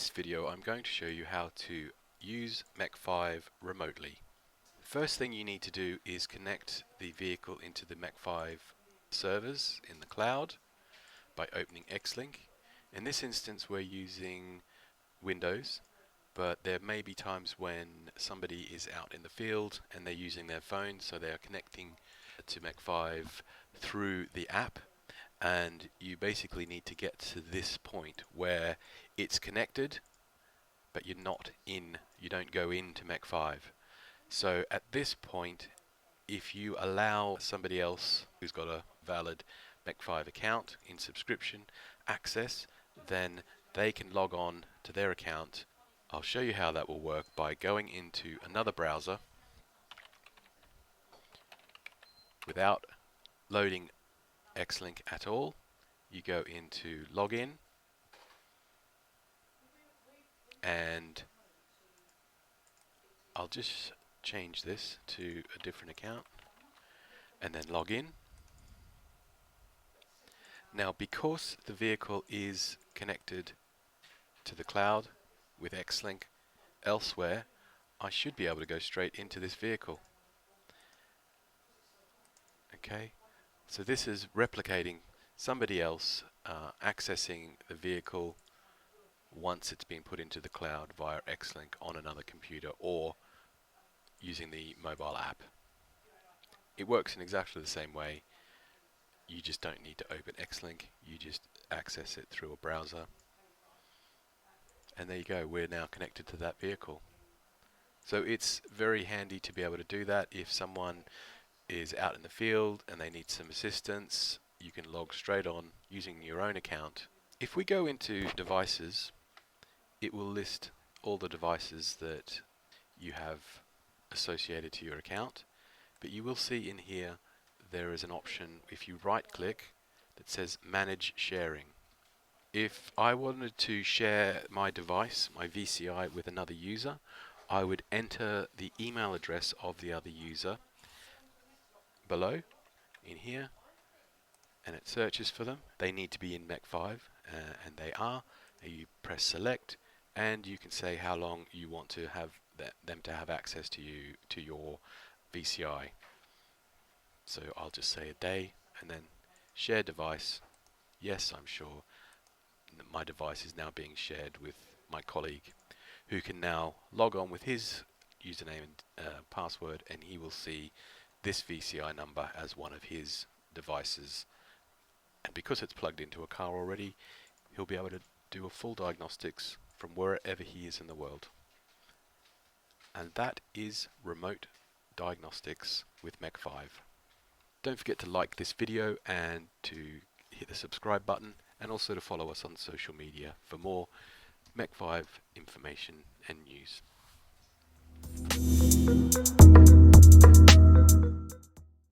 this video I'm going to show you how to use MECH5 remotely. First thing you need to do is connect the vehicle into the MECH5 servers in the cloud by opening Xlink. In this instance we're using Windows, but there may be times when somebody is out in the field and they're using their phone, so they are connecting to MECH5 through the app, and you basically need to get to this point where it's connected but you don't go into MECH5. So at this point, if you allow somebody else who's got a valid MECH5 account in subscription access, then they can log on to their account. I'll show you how that will work by going into another browser without loading Xlink at all. You go into login and I'll just change this to a different account and then log in. Now, because the vehicle is connected to the cloud with Xlink elsewhere, I should be able to go straight into this vehicle. Okay, so this is replicating somebody else accessing the vehicle once it's been put into the cloud via Xlink on another computer or using the mobile app. It works in exactly the same way. You just don't need to open Xlink, you just access it through a browser. And there you go, we're now connected to that vehicle. So it's very handy to be able to do that. If someone is out in the field and they need some assistance, you can log straight on using your own account. If we go into devices, it will list all the devices that you have associated to your account, but you will see in here there is an option if you right click that says manage sharing. If I wanted to share my device, my VCI, with another user, I would enter the email address of the other user below in here, and it searches for them. They need to be in MECH5 and they are. You press select and you can say how long you want to have them to have access to your VCI. So I'll just say a day and then share device. Yes, I'm sure that my device is now being shared with my colleague, who can now log on with his username and password, and he will see this VCI number as one of his devices. And because it's plugged into a car already, he'll be able to do a full diagnostics from wherever he is in the world. And that is remote diagnostics with MECH5. Don't forget to like this video and to hit the subscribe button, and also to follow us on social media for more MECH5 information and news.